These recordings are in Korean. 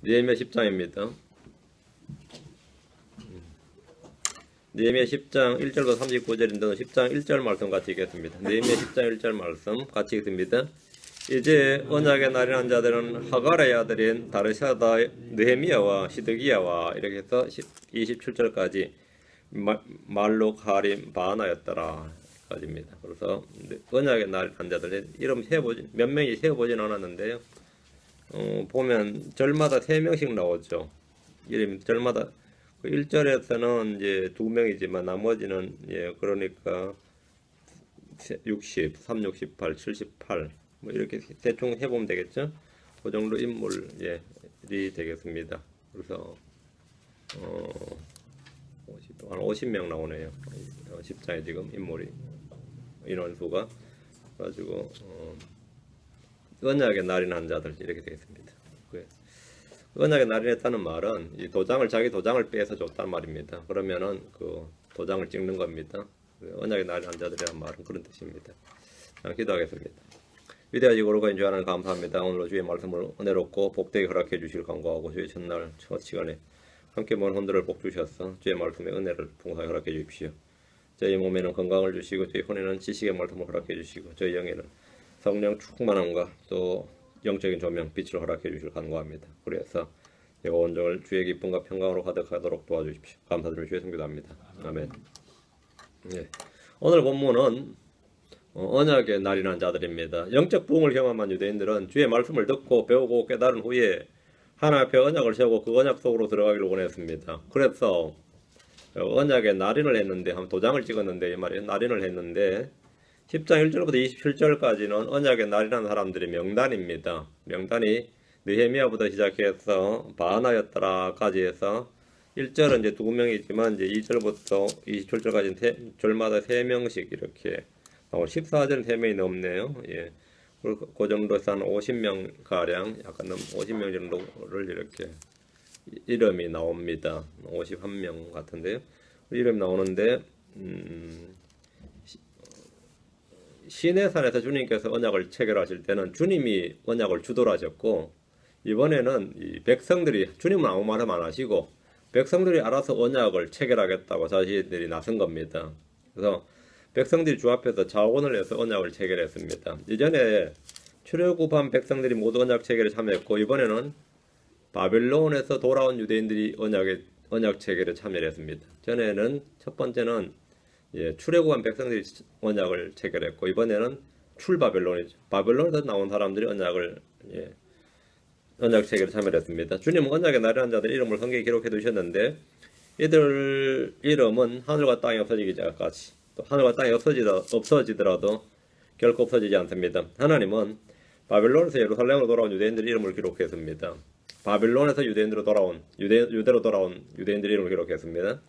느헤미야 10장입니다. 느헤미야 10장 1절부터 39절인데 10장 1절 말씀 같이 읽겠습니다. 느헤미야 10장 1절 말씀 같이 읽습니다. 이제 언약의 날이란 자들은 하갈의 아들인 다르샤다 느헤미야와 시드기야와 이렇게 해서 27절까지 말록 하림 바하나였더라 까지입니다. 그래서 언약의 날이란 자들 이름 몇 명이 세어보진 않았는데요. 보면 절마다 3명씩 나오죠. 이름 절마다 1절에서는 이제 2명이지만 나머지는 그러니까 60, 3, 68, 78 뭐 이렇게 대충 해보면 되겠죠. 그 정도 인물이 되겠습니다. 그래서 한 50명 나오네요. 10장에 지금 인물이 인원수가 가지고 언약의 날인한 자들 이렇게 되겠습니다. 언약의 날인했다는 말은 이 자기 도장을 빼서 줬단 말입니다. 그러면은 그 도장을 찍는 겁니다. 언약의 날인한 자들이란 말은 그런 뜻입니다. 자, 기도하겠습니다. 위대하시고 거룩하신 주 하나님 감사합니다. 오늘도 주의 말씀을 은혜롭고 복되게 허락해 주실 간구하고 주의 첫날 첫 시간에 함께 먼 혼들을 복 주셔서 주의 말씀의 은혜를 풍성하게 허락해 주십시오. 저희 몸에는 건강을 주시고 저희 혼에는 지식의 말씀을 허락해 주시고 저희 영에는 성령 충만함과 또 영적인 조명, 빛을 허락해 주실 간구합니다. 그래서 제가 온종일 주의 기쁨과 평강으로 가득하도록 도와주십시오. 감사드리며 주의 성기도합니다. 아멘. 오늘 본문은 언약의 날이라는 자들입니다. 영적 부흥을 경험한 유대인들은 주의 말씀을 듣고 배우고 깨달은 후에 하나님 앞에 언약을 세우고 그 언약 속으로 들어가기를 원했습니다. 그래서 언약의 날인을 했는데 한 도장을 찍었는데 이 말이에요. 날인을 했는데 10장 1절부터 27절까지는 언약의 날이라는 사람들의 명단입니다. 명단이 느헤미야부터 시작해서 바하나였더라까지 해서 1절은 이제 2명이지만 이제 2절부터 27절까지 절마다 3명씩 이렇게 14절은 3명이 넘네요. 그 정도에서 한 50명 가량 약간 50명 정도를 이렇게 이름이 나옵니다. 51명 같은데요. 이름이 나오는데 시내산에서 주님께서 언약을 체결하실 때는 주님이 언약을 주도하셨고 이번에는 이 백성들이 주님은 아무 말씀 안 하시고 백성들이 알아서 언약을 체결하겠다고 자신들이 나선 겁니다. 그래서 백성들이 주 앞에서 자원을 해서 언약을 체결했습니다. 이전에 출애굽한 백성들이 모두 언약 체결에 참여했고 이번에는 바벨론에서 돌아온 유대인들이 언약 체결에 참여했습니다. 전에는 첫 번째는 출애굽한 백성들이 언약을 체결했고 이번에는 출바벨론이죠. 바벨론에서 나온 사람들이 언약 체결에 참여했습니다. 주님은 언약의 날이라는 자들 이름을 성경에 기록해 두셨는데 이들 이름은 하늘과 땅이 없어지기 전까지 또 하늘과 땅이 없어지더라도 결코 없어지지 않습니다. 하나님은 바벨론에서 예루살렘으로 돌아온 유대인들 이름을 기록했습니다. 바벨론에서 유대로 돌아온 유대인들 이름을 기록했습니다.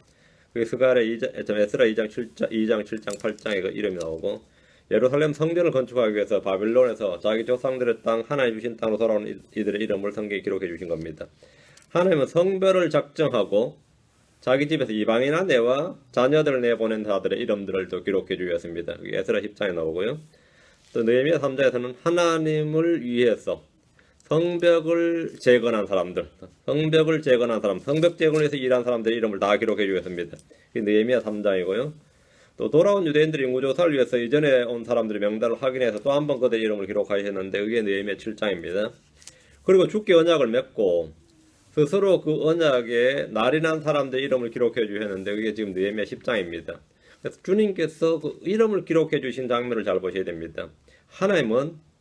그게 스가랴 에스라 2장 7장 8장에 그 이름이 나오고 예루살렘 성전을 건축하기 위해서 바벨론에서 자기 조상들의 땅 하나님 주신 땅으로 돌아온 이들의 이름을 성경에 기록해 주신 겁니다. 하나님은 성별을 작정하고 자기 집에서 이방인 아내와 자녀들을 내보낸 자들의 이름들을 또 기록해 주셨습니다. 그게 에스라 10장에 나오고요. 또 느헤미야 3장에서는 하나님을 위해서 성벽을 재건한 사람들, 성벽 재건을 위해서 일한 사람들의 이름을 다 기록해 주셨습니다. 이게 느헤미야 3장이고요. 또 돌아온 유대인들의 인구조사를 위해서 이전에 온 사람들의 명단을 확인해서 또 한 번 그들의 이름을 기록하셨는데 그게 느헤미야 7장입니다. 그리고 주께 언약을 맺고 스스로 그 언약에 날인한 사람들의 이름을 기록해 주셨는데 그게 지금 느헤미야 10장입니다. 그래서 주님께서 그 이름을 기록해 주신 장면을 잘 보셔야 됩니다. 하나님은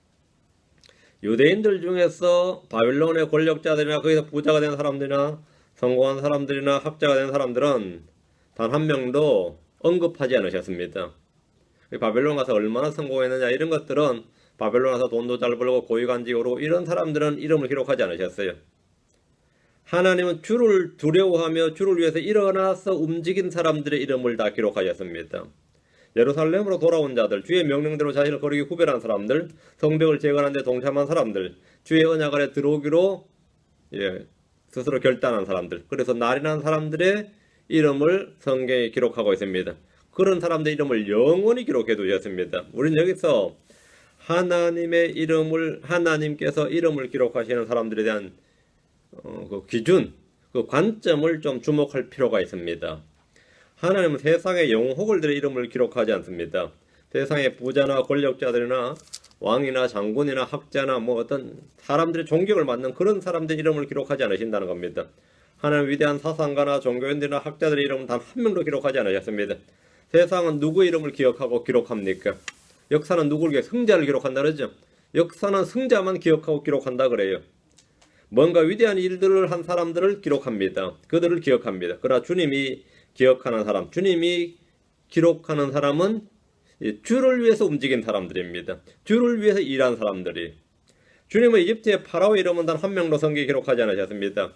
유대인들 중에서 바벨론의 권력자들이나 거기서 부자가 된 사람들이나 성공한 사람들이나 학자가 된 사람들은 단 한 명도 언급하지 않으셨습니다. 바벨론 가서 얼마나 성공했느냐 이런 것들은 바벨론 가서 돈도 잘 벌고 고위관직으로 오르고 이런 사람들은 이름을 기록하지 않으셨어요. 하나님은 주를 두려워하며 주를 위해서 일어나서 움직인 사람들의 이름을 다 기록하셨습니다. 예루살렘으로 돌아온 자들, 주의 명령대로 자신을 거룩히 구별한 사람들, 성벽을 재건하는 데 동참한 사람들, 주의 언약 아래 들어오기로 스스로 결단한 사람들, 그래서 날인한 사람들의 이름을 성경에 기록하고 있습니다. 그런 사람들의 이름을 영원히 기록해 두셨습니다. 우리는 여기서 하나님께서 이름을 기록하시는 사람들에 대한 그 기준, 그 관점을 좀 주목할 필요가 있습니다. 하나님은 세상의 영호들의 이름을 기록하지 않습니다. 세상의 부자나 권력자들이나 왕이나 장군이나 학자나 뭐 어떤 사람들의 존경을 받는 그런 사람들의 이름을 기록하지 않으신다는 겁니다. 하나님 위대한 사상가나 종교인들이나 학자들의 이름은 단 한 명도 기록하지 않으셨습니다. 세상은 누구의 이름을 기억하고 기록합니까? 역사는 누구를 기억, 승자를 기록한다 그러죠. 역사는 승자만 기억하고 기록한다 그래요. 뭔가 위대한 일들을 한 사람들을 기록합니다. 그들을 기억합니다. 그러나 주님이 기억하는 사람, 주님이 기록하는 사람은 주를 위해서 움직인 사람들입니다. 주를 위해서 일한 사람들이. 주님은 이집트의 파라오의 이름은 단 한 명도 성경에 기록하지 않으셨습니다.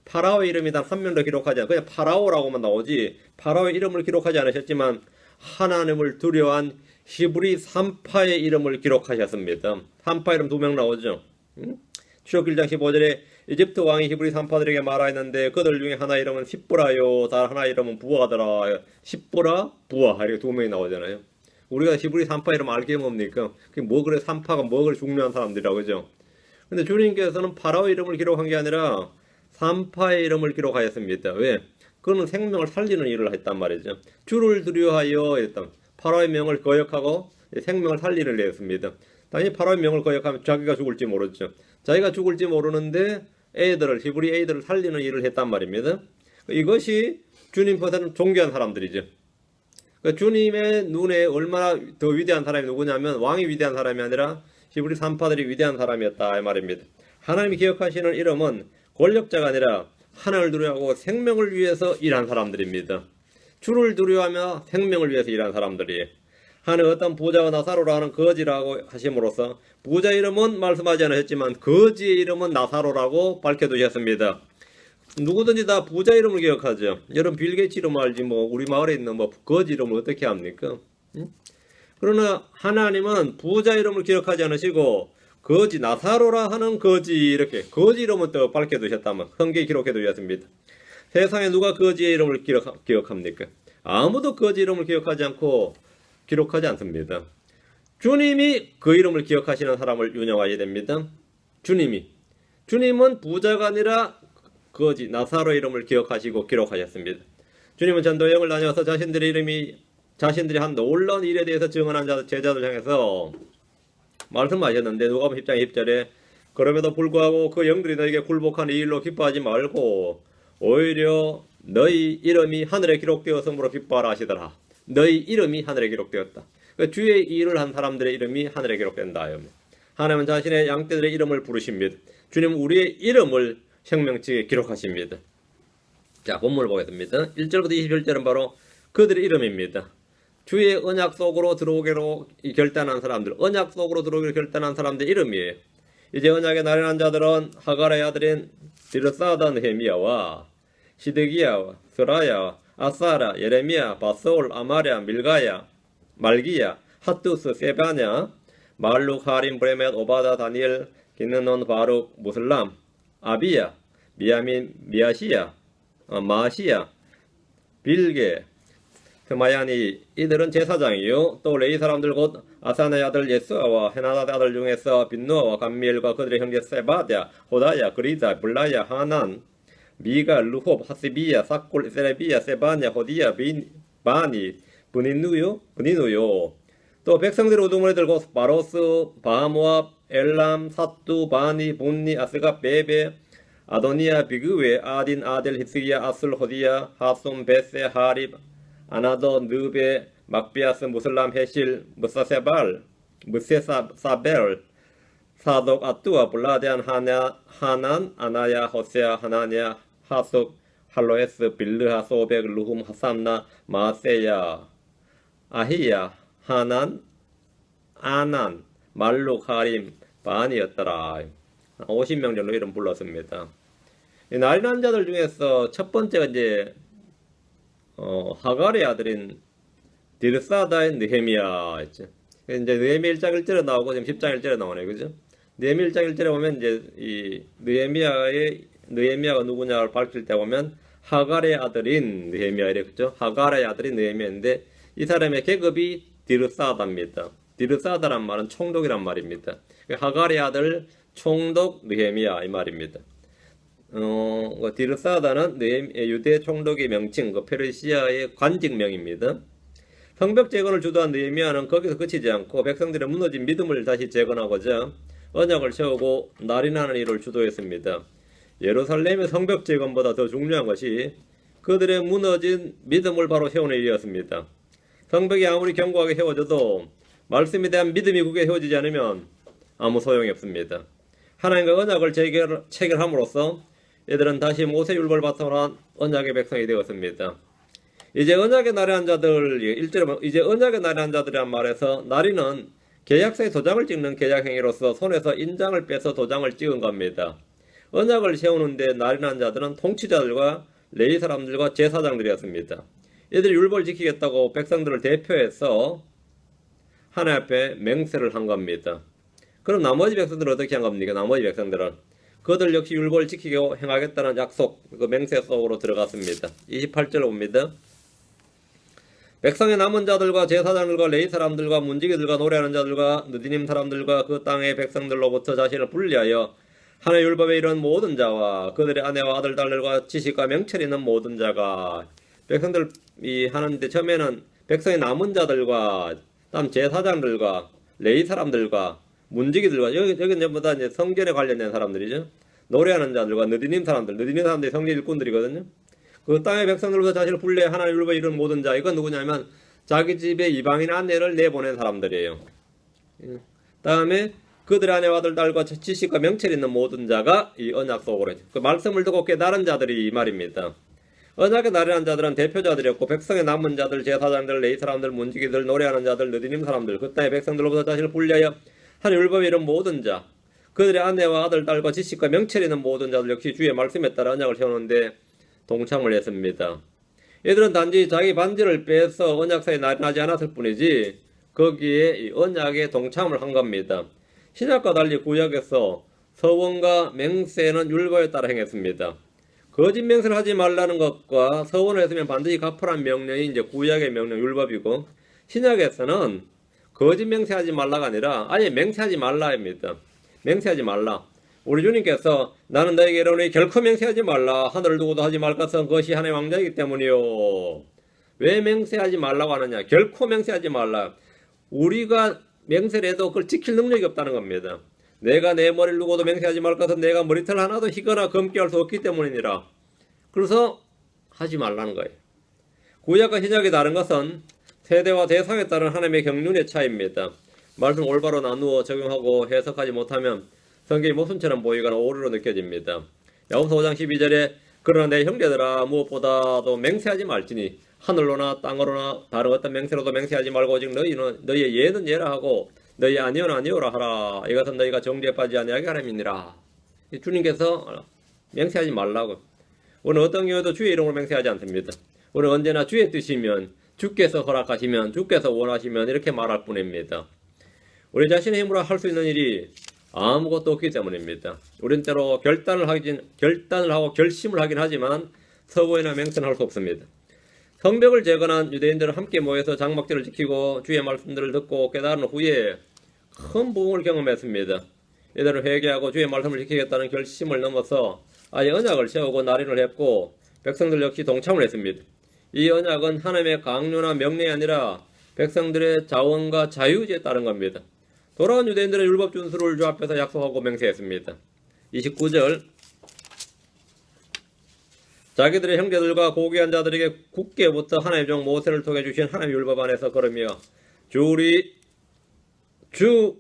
파라오의 이름이 단 한 명도 기록하지 않고 그냥 파라오라고만 나오지 파라오의 이름을 기록하지 않으셨지만 하나님을 두려워한 히브리 산파의 이름을 기록하셨습니다. 산파 이름 2명 나오죠. 출애굽 1장 15절에 이집트 왕이 히브리 산파들에게 말하였는데 그들 중에 하나 이름은 십보라요, 다른 하나 이름은 부하더라. 십보라, 부하 이렇게 2명이 나오잖아요. 우리가 히브리 산파 이름 알게 뭡니까? 그게 뭐 그래 산파가 뭐 그래 중요한 사람들이라고 그죠? 근데 주님께서는 파라오 이름을 기록한 게 아니라 산파의 이름을 기록하였습니다. 왜? 그는 생명을 살리는 일을 했단 말이죠. 주를 두려워하여 했던 파라오의 명을 거역하고 생명을 살리는 일을 했습니다. 당연히 파라오의 명을 거역하면 자기가 죽을지 모르죠. 자기가 죽을지 모르는데 히브리 애들을 살리는 일을 했단 말입니다. 이것이 주님께서는 존귀한 사람들이죠. 주님의 눈에 얼마나 더 위대한 사람이 누구냐면 왕이 위대한 사람이 아니라 히브리 산파들이 위대한 사람이었다 이 말입니다. 하나님이 기억하시는 이름은 권력자가 아니라 하나님을 두려워하고 생명을 위해서 일한 사람들입니다. 주를 두려워하며 생명을 위해서 일한 사람들이에요. 하나님 어떤 부자와 나사로라 하는 거지라고 하심으로써 부자 이름은 말씀하지 않으셨지만 거지의 이름은 나사로라고 밝혀두셨습니다. 누구든지 다 부자 이름을 기억하죠. 여러분 빌 게이츠 이름 알지 뭐 우리 마을에 있는 뭐 거지 이름을 어떻게 합니까? 그러나 하나님은 부자 이름을 기억하지 않으시고 거지 나사로라 하는 거지 이렇게 거지 이름은 또 밝혀두셨다면 성경에 기록해두셨습니다. 세상에 누가 거지의 이름을 기억합니까? 아무도 거지 이름을 기억하지 않고 기록하지 않습니다. 주님이 그 이름을 기억하시는 사람을 운영하셔야 됩니다. 주님은 부자가 아니라 거지 나사로 이름을 기억하시고 기록하셨습니다. 주님은 전도 여행을 다녀서 자신들이 한 놀라운 일에 대해서 증언한 제자들 향해서 말씀하셨는데 누가복음 10장 10절에 그럼에도 불구하고 그 영들이 너에게 굴복한 이 일로 기뻐하지 말고 오히려 너희 이름이 하늘에 기록되었으므로 기뻐하라 하시더라. 너희 이름이 하늘에 기록되었다. 주의 일을 한 사람들의 이름이 하늘에 기록된다. 하나님은 자신의 양떼들의 이름을 부르십니다. 주님은 우리의 이름을 생명책에 기록하십니다. 자, 본문을 보겠습니다. 1절부터 21절은 바로 그들의 이름입니다. 주의 언약 속으로 들어오기로 결단한 사람들, 언약 속으로 들어오기로 결단한 사람들 이름이에요. 이제 언약에 나련한 자들은 하갈의 아들인 디르사다 느헤미야와 시드기야와 스라야, 아사라, 예레미야, 바솔, 아마랴, 밀가야, 말기야, 핫두스, 세바냐, 말룩, 하림, 브레멧, 오바다, 다니엘, 기느논, 바룩, 무슬람, 아비야, 미야민, 미아시야, 마시야, 빌게, 스마야니 이들은 제사장이요. 또 레위 사람들 곧 아사나의 아들 예수아와 헤나다의 아들 중에서 빈누아와 감미엘과 그들의 형제 세바냐, 호다야, 그리다, 블라야, 하난, 미가, 루홉, 하시비야, 사골, 세레비야, 세바냐, 호디야, 바니, 브니누요. 또 백성들의 우두머리 들고 바로스, 바모압, 엘람, 사뚜, 바니, 분니, 아스가, 베베, 아도니아, 비그웨, 아딘, 아델, 히스기야, 아술, 호디야, 하솜, 베세, 하립, 아나도, 느베, 막비아스, 무슬람, 헤실, 무사세발, 무세사벨, 사독, 아뚜아, 블라데안, 하난, 아나야, 호세아, 하나냐, 하숙, 할로에스, 빌르하, 소백, 루훔, 하삼나, 마세야, 아히야, 하난, 아난, 말룩, 하림, 바니였더라. 50명 정도 이름 불렀습니다. 이 나련한 자들 중에서 첫 번째가 이제 하갈의 아들인 디르사다의 느헤미야 있죠. 이제 느헤미야 1장 1절에 나오고 지금 10장 1절에 나오네, 그죠? 느헤미야 1장 1절에 보면 이제 이 느헤미야가 누구냐를 밝힐 때 보면 하갈의 아들인 느헤미야 이랬죠. 하갈의 아들인 느헤미야인데 이 사람의 계급이 디르사다입니다. 디르사다란 말은 총독이란 말입니다. 하갈의 아들 총독 느헤미야 이 말입니다. 디르사다는 유대 총독의 명칭, 페르시아의 관직명입니다. 성벽 재건을 주도한 느헤미야는 거기서 그치지 않고 백성들의 무너진 믿음을 다시 재건하고자 언약을 세우고 날인하는 일을 주도했습니다. 예루살렘의 성벽 재건보다 더 중요한 것이 그들의 무너진 믿음을 바로 세우는 일이었습니다. 성벽이 아무리 견고하게 세워져도 말씀에 대한 믿음이 굳게 세워지지 않으면 아무 소용이 없습니다. 하나님과 언약을 체결함으로써 이들은 다시 모세율법을 바탕으로 한 언약의 백성이 되었습니다. 이제 언약의 나라한 자들, 1절에 이제 언약의 나라한 자들이란 말에서 나리는 계약서에 도장을 찍는 계약행위로서 손에서 인장을 빼서 도장을 찍은 겁니다. 언약을 세우는데 나리한 자들은 통치자들과 레위 사람들과 제사장들이었습니다. 이들이 율법을 지키겠다고 백성들을 대표해서 하나님 앞에 맹세를 한 겁니다. 그럼 나머지 백성들은 어떻게 한 겁니까? 나머지 백성들은 그들 역시 율법을 지키고 행하겠다는 약속, 그 맹세 속으로 들어갔습니다. 28절 봅니다. 백성의 남은 자들과 제사장들과 레위 사람들과 문지기들과 노래하는 자들과 느디님 사람들과 그 땅의 백성들로부터 자신을 분리하여 하나님의 율법에 이른 모든 자와 그들의 아내와 아들 딸들과 지식과 명철이 있는 모든 자가 백성들이 하는데 처음에는 백성의 남은 자들과 다음 제사장들과 레위 사람들과 문지기들과 여기는 전부 다 이제 성전에 관련된 사람들이죠. 노래하는 자들과 느디님 사람들이 성전 일꾼들이거든요. 그 땅의 백성들로부터 자신을 분리해 하나님의 율법에 이른 모든 자, 이건 누구냐면 자기 집에 이방인 아내를 내보낸 사람들이에요. 다음에 그들의 아내와 아들 딸과 지식과 명철이 있는 모든 자가 이 언약 속으로 그 말씀을 듣고 깨달은 자들이 이 말입니다. 언약의 나라한 자들은 대표자들이었고 백성의 남은 자들, 제사장들, 레위 사람들, 문지기들, 노래하는 자들, 느디님 사람들, 그 땅의 백성들로부터 자신을 분리하여 하나님의 율법에 이른 모든 자, 그들의 아내와 아들 딸과 지식과 명철이 있는 모든 자들 역시 주의 말씀에 따라 언약을 세우는데 동참을 했습니다. 이들은 단지 자기 반지를 빼서 언약사에 나란하지 않았을 뿐이지 거기에 이 언약에 동참을 한 겁니다. 신약과 달리 구약에서 서원과 맹세는 율법에 따라 행했습니다. 거짓 맹세를 하지 말라는 것과 서원을 했으면 반드시 갚으라는 명령이 이제 구약의 명령 율법이고, 신약에서는 거짓 맹세하지 말라가 아니라 아예 맹세하지 말라입니다. 맹세하지 말라. 우리 주님께서 나는 너에게 이르노니 결코 맹세하지 말라. 하늘을 두고도 하지 말 것은 그것이 하나님의 왕자이기 때문이요. 왜 맹세하지 말라고 하느냐? 결코 맹세하지 말라. 우리가 맹세를 해도 그걸 지킬 능력이 없다는 겁니다. 내가 내 머리를 두고도 맹세하지 말 것은 내가 머리털 하나도 희거나 검게 할 수 없기 때문이니라. 그래서 하지 말라는 거예요. 구약과 신약이 다른 것은 세대와 대상에 따른 하나님의 경륜의 차이입니다. 말씀 올바로 나누어 적용하고 해석하지 못하면 성경이 모순처럼 보이거나 오류로 느껴집니다. 야고보서 5장 12절에 그러나 내 형제들아 무엇보다도 맹세하지 말지니 하늘로나 땅으로나 다른 어떤 맹세로도 맹세하지 말고 오직 너희의 예는 예라 하고 너희의 아니오는 아니오라 하라. 이것은 너희가 정죄에 빠지지 아니하게 하람이니라. 주님께서 맹세하지 말라고. 우리는 어떤 경우도 주의 이름으로 맹세하지 않습니다. 우리는 언제나 주의 뜻이면, 주께서 허락하시면, 주께서 원하시면 이렇게 말할 뿐입니다. 우리 자신의 힘으로 할 수 있는 일이 아무것도 없기 때문입니다. 우린 때로 결단을 하고 결심을 하긴 하지만 서고이나 맹세는 할 수 없습니다. 성벽을 재건한 유대인들은 함께 모여서 장막절을 지키고 주의 말씀들을 듣고 깨달은 후에 큰 부흥을 경험했습니다. 이들은 회개하고 주의 말씀을 지키겠다는 결심을 넘어서 아예 언약을 세우고 날인을 했고 백성들 역시 동참을 했습니다. 이 언약은 하나님의 강요나 명령이 아니라 백성들의 자원과 자유의지에 따른 겁니다. 돌아온 유대인들은 율법 준수를 주 앞에서 약속하고 맹세했습니다. 29절 자기들의 형제들과 고귀한 자들에게 굳게부터 하나님의 종 모세를 통해 주신 하나님의 율법 안에서 걸으며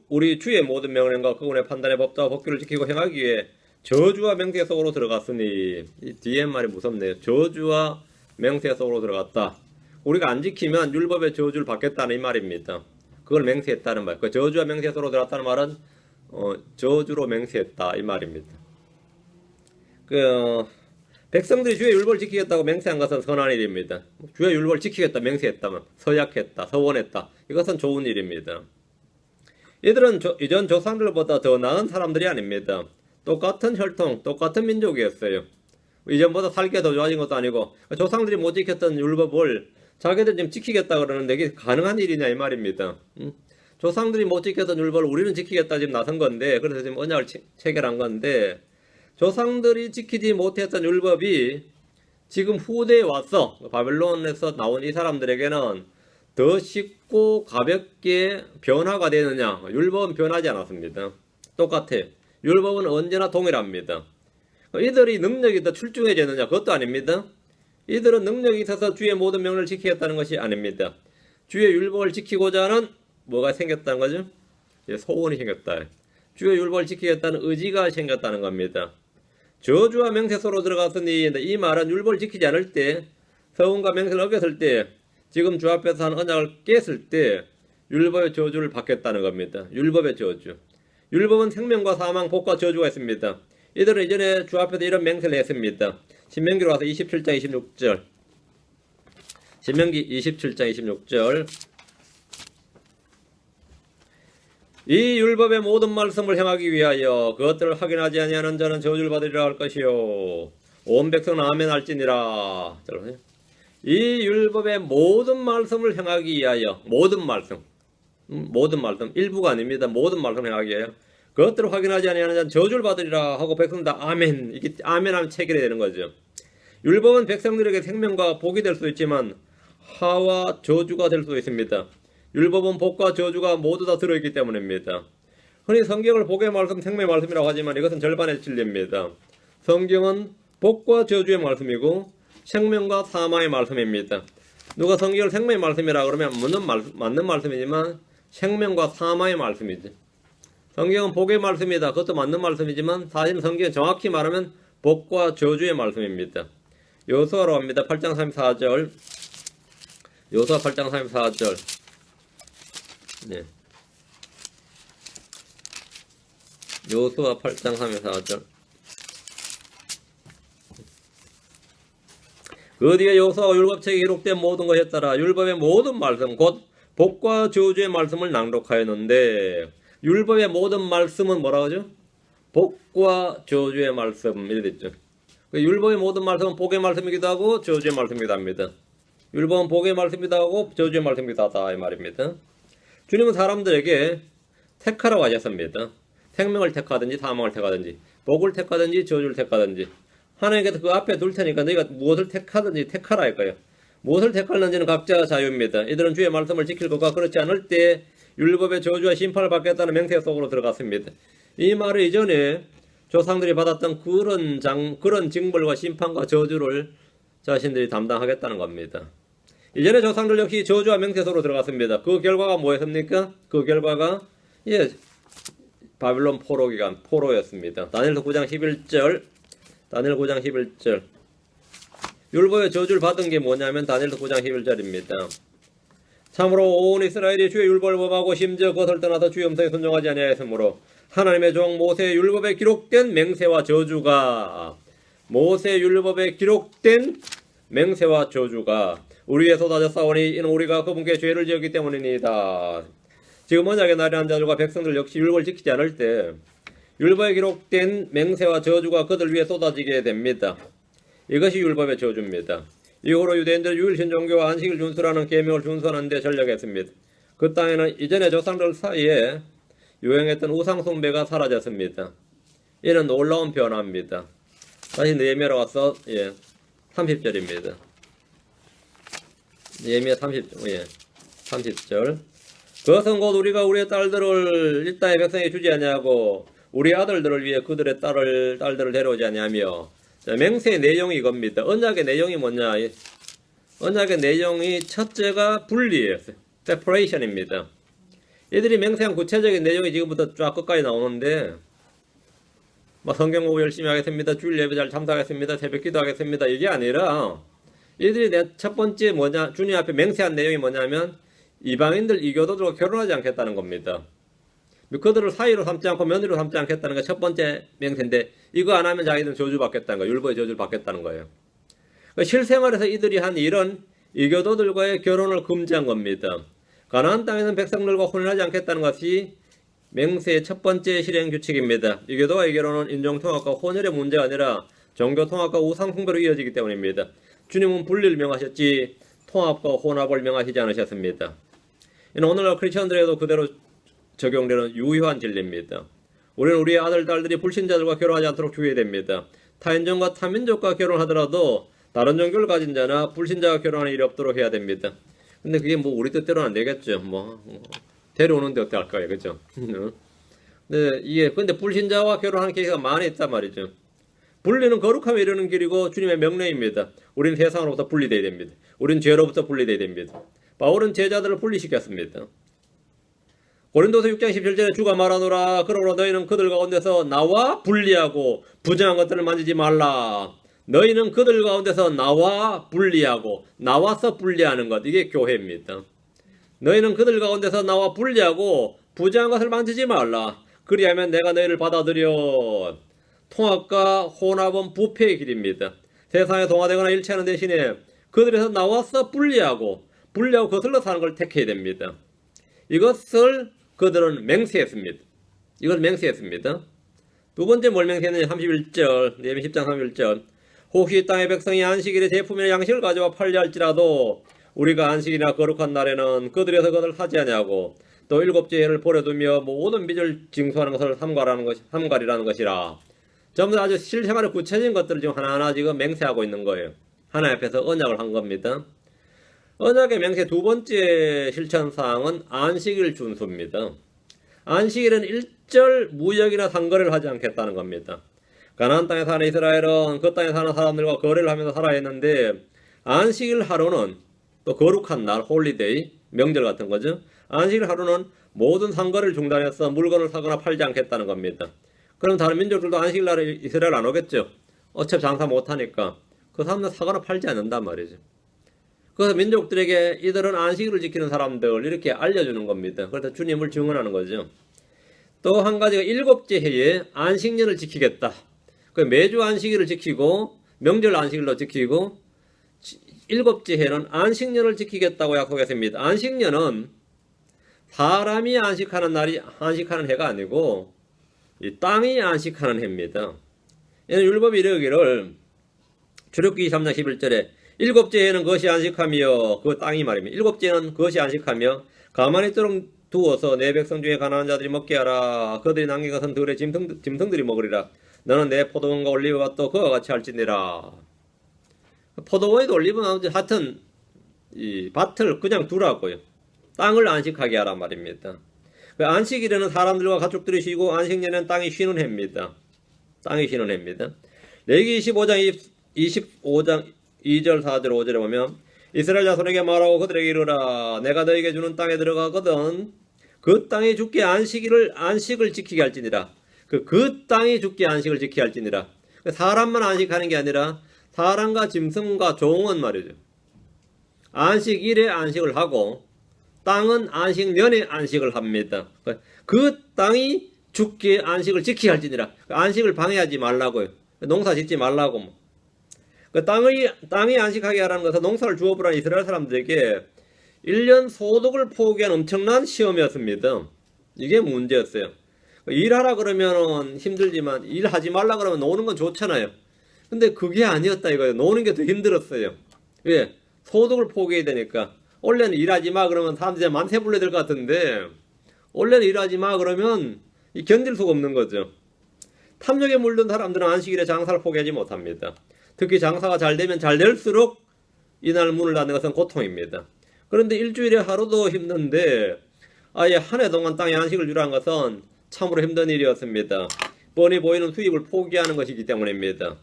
우리 주의 모든 명령과 그분의 판단의 법도와 법규를 지키고 행하기 위해 저주와 맹세 속으로 들어갔으니, 이 뒤에 말이 무섭네요. 저주와 맹세 속으로 들어갔다. 우리가 안 지키면 율법의 저주를 받겠다는 이 말입니다. 그걸 맹세했다는 말. 그 저주와 맹세 속으로 들어갔다는 말은 저주로 맹세했다 이 말입니다. 백성들이 주의 율법을 지키겠다고 맹세한 것은 선한 일입니다. 주의 율법을 지키겠다 맹세했다면 서약했다, 서원했다. 이것은 좋은 일입니다. 이들은 이전 조상들보다 더 나은 사람들이 아닙니다. 똑같은 혈통, 똑같은 민족이었어요. 이전보다 살기가 더 좋아진 것도 아니고 조상들이 못 지켰던 율법을 자기들 지금 지키겠다 그러는데 이게 가능한 일이냐 이 말입니다. 조상들이 못 지켰던 율법을 우리는 지키겠다 지금 나선 건데, 그래서 지금 언약을 체결한 건데 조상들이 지키지 못했던 율법이 지금 후대에 와서 바벨론에서 나온 이 사람들에게는 더 쉽고 가볍게 변화가 되느냐? 율법은 변하지 않았습니다. 똑같아. 율법은 언제나 동일합니다. 이들이 능력이 더 출중해졌느냐? 그것도 아닙니다. 이들은 능력이 있어서 주의 모든 명령을 지키겠다는 것이 아닙니다. 주의 율법을 지키고자 하는 뭐가 생겼다는 거죠? 소원이 생겼다. 주의 율법을 지키겠다는 의지가 생겼다는 겁니다. 저주와 맹세 속으로 들어갔으니 이 말은 율법을 지키지 않을 때, 서원과 맹세를 어겼을 때, 지금 주 앞에서 한 언약을 깼을 때 율법의 저주를 받겠다는 겁니다. 율법의 저주. 율법은 생명과 사망, 복과 저주가 있습니다. 이들은 이전에 주 앞에서 이런 맹세를 했습니다. 신명기로 와서 27장 26절. 신명기 27장 26절. 이 율법의 모든 말씀을 행하기 위하여 그것들을 확인하지 아니하는 자는 저주를 받으리라 할 것이요 온 백성은 아멘 할지니라. 이 율법의 모든 말씀을 행하기 위하여, 모든 말씀, 일부가 아닙니다. 모든 말씀을 행하기 위하여 그것들을 확인하지 아니하는 자는 저주를 받으리라 하고 백성들 다 아멘, 이게 아멘하면 체결이 되는 거죠. 율법은 백성들에게 생명과 복이 될 수 있지만 하와 저주가 될 수 있습니다. 율법은 복과 저주가 모두 다 들어있기 때문입니다. 흔히 성경을 복의 말씀, 생명의 말씀이라고 하지만 이것은 절반의 진리입니다. 성경은 복과 저주의 말씀이고 생명과 사망의 말씀입니다. 누가 성경을 생명의 말씀이라 그러면 맞는 말씀이지만 생명과 사망의 말씀이지. 성경은 복의 말씀이다. 그것도 맞는 말씀이지만 사실 성경은 정확히 말하면 복과 저주의 말씀입니다. 여호수아로 합니다. 8장 34절. 여호수아 8장 34절. 네. 여호수아 8장 34절. 그 뒤에 여호수아가 율법책에 기록된 모든 것에 따라 율법의 모든 말씀 곧 복과 저주의 말씀을 낭독하였는데 율법의 모든 말씀은 뭐라고 하죠? 복과 저주의 말씀 이렇게 됐죠. 율법의 모든 말씀은 복의 말씀이기도 하고 저주의 말씀이기도 합니다. 율법은 복의 말씀이기도 하고 저주의 말씀이기도 하다 이 말입니다. 주님은 사람들에게 택하라고 하셨습니다. 생명을 택하든지 사망을 택하든지 복을 택하든지 저주를 택하든지 하나님께서 그 앞에 둘 테니까 너희가 무엇을 택하든지 택하라 할 거예요. 무엇을 택하는지는 각자 자유입니다. 이들은 주의 말씀을 지킬 것과 그렇지 않을 때 율법의 저주와 심판을 받겠다는 맹세 속으로 들어갔습니다. 이 말을 이전에 조상들이 받았던 그런 징벌과 심판과 저주를 자신들이 담당하겠다는 겁니다. 이전에 조상들 역시 저주와 맹세 속으로 들어갔습니다. 그 결과가 뭐였습니까? 그 결과가 바빌론 포로 기간, 포로였습니다. 다니엘서 9장 11절. 다니엘 9장 11절. 율법의 저주를 받은 게 뭐냐면 다니엘서 9장 11절입니다. 참으로 온 이스라엘이 주의 율법을 범하고 심지어 그것을 떠나서 주의 음성에 순종하지 아니하였으므로 하나님의 종 모세의 율법에 기록된 맹세와 저주가 모세 율법에 기록된 맹세와 저주가 우리 위에 쏟아졌사오니 이는 우리가 그분께 죄를 지었기 때문이니이다. 지금 언약의 날이라는 자들과 백성들 역시 율법을 지키지 않을 때 율법에 기록된 맹세와 저주가 그들 위에 쏟아지게 됩니다. 이것이 율법의 저주입니다. 이후로 유대인들은 유일신 종교와 안식일 준수라는 계명을 준수하는 데 전력했습니다. 그 땅에는 이전의 조상들 사이에 유행했던 우상 숭배가 사라졌습니다. 이는 놀라운 변화입니다. 다시 느헤미야로 와서 30절입니다. 느헤미야 30절. 그것은 곧 우리가 우리의 딸들을 이 땅의 백성에게 주지 아니하고 우리 아들들을 위해 그들의 딸들을 데려오지 아니하며. 맹세의 내용이 이겁니다. 언약의 내용이 뭐냐? 언약의 내용이 첫째가 분리예요. separation입니다. 이들이 맹세한 구체적인 내용이 지금부터 쫙 끝까지 나오는데 성경 공부 열심히 하겠습니다. 주일 예배 잘 참석하겠습니다. 새벽 기도하겠습니다. 이게 아니라 이들이 첫 번째 뭐냐? 주님 앞에 맹세한 내용이 뭐냐면 이방인들 이교도들과 결혼하지 않겠다는 겁니다. 그들을 사이로 삼지 않고 며느리로 삼지 않겠다는 게 첫 번째 맹세인데 이거 안 하면 자기들은 저주받겠다는 거예요. 율법의 저주를 받겠다는 거예요. 실생활에서 이들이 한 일은 이교도들과의 결혼을 금지한 겁니다. 가나안 땅에 있는 백성들과 혼인하지 않겠다는 것이 맹세의 첫 번째 실행 규칙입니다. 이교도와의 결혼은 인종통합과 혼혈의 문제가 아니라 종교통합과 우상숭배로 이어지기 때문입니다. 주님은 분리를 명하셨지 통합과 혼합을 명하시지 않으셨습니다. 이는 오늘날 크리스천들에도 그대로 적용되는 유효한 진리입니다. 우리는 우리의 아들, 딸들이 불신자들과 결혼하지 않도록 주의해야 됩니다. 타인종과 타민족과 결혼하더라도 다른 종교를 가진 자나 불신자가 결혼하는 일이 없도록 해야 됩니다. 근데 그게 뭐 우리 뜻대로는 안 되겠죠. 데려오는데 어떻게 할까요? 그죠? 근데 불신자와 결혼하는 케이스가 많이 있단 말이죠. 분리는 거룩함에 이르는 길이고 주님의 명령입니다. 우리는 세상으로부터 분리되어야 됩니다. 우리는 죄로부터 분리되어야 됩니다. 바울은 제자들을 분리시켰습니다. 고린도서 6장 17절에 주가 말하노라. 그러므로 너희는 그들 가운데서 나와 분리하고 부정한 것들을 만지지 말라. 너희는 그들 가운데서 나와 분리하고, 나와서 분리하는 것, 이게 교회입니다. 너희는 그들 가운데서 나와 분리하고 부정한 것을 만지지 말라. 그리하면 내가 너희를 받아들여. 통합과 혼합은 부패의 길입니다. 세상에 동화되거나 일치하는 대신에 그들에서 나와서 분리하고 거슬러 사는 걸 택해야 됩니다. 이것을 그들은 맹세했습니다. 이걸 맹세했습니다. 두 번째 뭘 맹세했느냐? 31절, 예레미야 10장 31절. 혹시 땅의 백성이 안식일에 제품이나 양식을 가져와 팔려 할지라도 우리가 안식이나 거룩한 날에는 그들에서 그것을 사지 아니하고 또 일곱째 해를 버려두며 모든 빚을 징수하는 것을 삼가리라는 것이라. 전부 다 아주 실생활에 구체적인 것들을 지금 하나하나 지금 맹세하고 있는 거예요. 하나님 앞에서 언약을 한 겁니다. 언약의 맹세 두 번째 실천사항은 안식일 준수입니다. 안식일은 일절 무역이나 상거래를 하지 않겠다는 겁니다. 가나안 땅에 사는 이스라엘은 그 땅에 사는 사람들과 거래를 하면서 살아야 했는데 안식일 하루는 또 거룩한 날, 홀리데이, 명절 같은 거죠. 안식일 하루는 모든 상거래를 중단해서 물건을 사거나 팔지 않겠다는 겁니다. 그럼 다른 민족들도 안식일 날에 이스라엘 안 오겠죠. 어차피 장사 못하니까 그 사람들 사거나 팔지 않는단 말이죠. 그래서 민족들에게 이들은 안식일을 지키는 사람들 이렇게 알려주는 겁니다. 그래서 주님을 증언하는 거죠. 또 한 가지가 일곱째 해에 안식년을 지키겠다. 매주 안식일을 지키고 명절 안식일도 지키고 일곱째 해는 안식년을 지키겠다고 약속했습니다. 안식년은 사람이 안식하는 해가 아니고 이 땅이 안식하는 해입니다. 이는 율법이 이르기를 출애굽기 3장 11절에 일곱째 해는 그것이 안식하며, 그 땅이 말입니다. 일곱째 해는 그것이 안식하며 가만히 두어서 내 백성 중에 가난한 자들이 먹게 하라. 그들이 남긴 것은 들의 짐승들이 먹으리라. 너는 내 포도원과 올리브가 또 그와 같이 할지니라. 포도원에도 올리브 나오지. 하여튼 이 밭을 그냥 두라고요. 땅을 안식하게 하란 말입니다. 안식일에는 사람들과 가족들이 쉬고 안식년에는 땅이 쉬는 해입니다. 땅이 쉬는 해입니다. 레위기 25장 2절 4절 5절에 보면 이스라엘 자손에게 말하고 그들에게 이르라. 내가 너에게 주는 땅에 들어가거든 그 땅이 주께 안식을 지키게 할지니라. 그 땅이 주께 안식을 지키게 할지니라. 사람만 안식하는 게 아니라 사람과 짐승과 종은 말이죠. 안식일에 안식을 하고 땅은 안식년에 안식을 합니다. 그 땅이 주께 안식을 지키게 할지니라. 안식을 방해하지 말라고요. 농사 짓지 말라고. 땅이 안식하게 하라는 것은 농사를 주업으로 한 이스라엘 사람들에게 1년 소득을 포기한 엄청난 시험이었습니다. 이게 문제였어요. 일하라 그러면 힘들지만 일하지 말라 그러면 노는 건 좋잖아요. 근데 그게 아니었다 이거예요. 노는 게 더 힘들었어요. 왜? 소득을 포기해야 되니까. 원래는 일하지 마 그러면 사람들이 만세불레 될 것 같은데 원래는 일하지 마 그러면 견딜 수가 없는 거죠. 탐욕에 물든 사람들은 안식일에 장사를 포기하지 못합니다. 특히 장사가 잘 되면 잘 될수록 이날 문을 닫는 것은 고통입니다. 그런데 일주일에 하루도 힘든데 아예 한 해 동안 땅에 안식을 주라는 것은 참으로 힘든 일이었습니다. 뻔히 보이는 수입을 포기하는 것이기 때문입니다.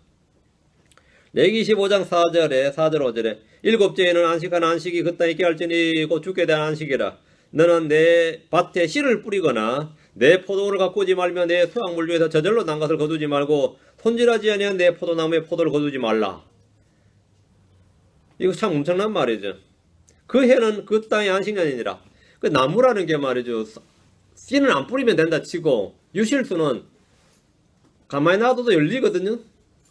레위기 25장 4절 5절에 일곱째 해는 안식한 안식이 그 땅에 있게 할지니 곧 주께 대한 안식이라. 너는 내 밭에 씨를 뿌리거나 내 포도원을 가꾸지 말며 내 수확물 중에서 저절로 난 것을 거두지 말고 손질하지 아니한 내 포도나무에 포도를 거두지 말라. 이거 참 엄청난 말이죠. 그 해는 그 땅의 안식년이니라. 그 나무라는 게 말이죠. 씨는 안 뿌리면 된다 치고 유실수는 가만히 놔둬도 열리거든요.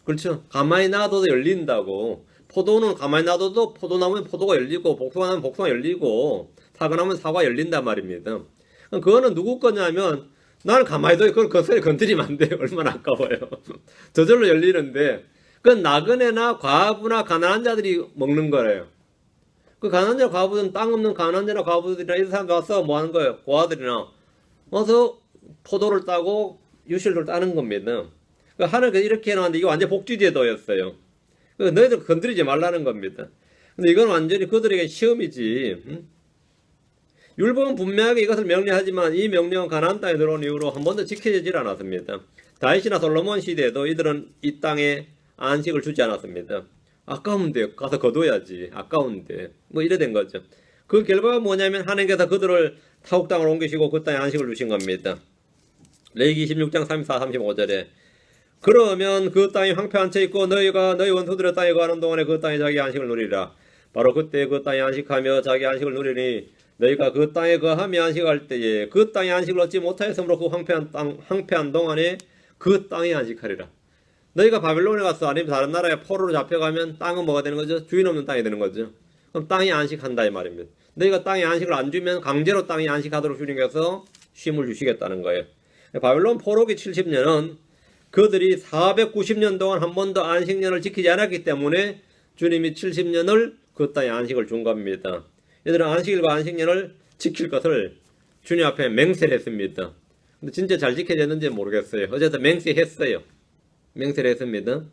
그렇죠. 가만히 놔둬도 열린다고. 포도는 가만히 놔둬도 포도나무는 포도가 열리고 복숭아는 복숭아 열리고 사과나무는 사과 열린단 말입니다. 그거는 누구 거냐면 나는 가만히 둬 그걸 거슬러 건드리면 안 돼요. 얼마나 아까워요. 저절로 열리는데 그건 나그네나 과부나 가난한 자들이 먹는 거래요. 그 가난한 자 과부는 땅 없는 가난한 자나 과부들이나 이런 사람들 와서 뭐 하는 거예요? 고아들이나 와서 포도를 따고 유실을 따는 겁니다. 그 하나님께서 이렇게 해놨는데 이게 완전 복지제도였어요. 그 너희들 건드리지 말라는 겁니다. 근데 이건 완전히 그들에게 시험이지. 율법은 분명하게 이것을 명령하지만 이 명령은 가나안 땅에 들어온 이후로 한 번도 지켜지질 않았습니다. 다윗이나 솔로몬 시대에도 이들은 이 땅에 안식을 주지 않았습니다. 아까운데 가서 거둬야지. 아까운데 뭐 이래 된 거죠. 그 결과가 뭐냐면 하나님께서 그들을 타국 땅으로 옮기시고 그 땅에 안식을 주신 겁니다. 레위기 26장 34, 35절에 그러면 그 땅이 황폐한 채 있고 너희가 너희 원수들의 땅에 거하는 동안에 그 땅에 자기 안식을 누리라. 바로 그때 그 땅에 안식하며 자기 안식을 누리니 너희가 그 땅에 거하며 안식할 때에 그 땅에 안식을 얻지 못하였으므로 그 황폐한 동안에 그 땅에 안식하리라. 너희가 바벨론에 가서 아니면 다른 나라에 포로로 잡혀가면 땅은 뭐가 되는 거죠? 주인 없는 땅이 되는 거죠. 그럼 땅이 안식한다 이 말입니다. 너희가 땅에 안식을 안 주면 강제로 땅에 안식하도록 주님께서 쉼을 주시겠다는 거예요. 바벨론 포로기 70년은 그들이 490년 동안 한 번도 안식년을 지키지 않았기 때문에 주님이 70년을 그 땅에 안식을 준 겁니다. 얘들은 안식일과 안식년을 지킬 것을 주님 앞에 맹세를 했습니다. 근데 진짜 잘 지켜졌는지 모르겠어요. 어쨌든 맹세했어요. 맹세를 했습니다.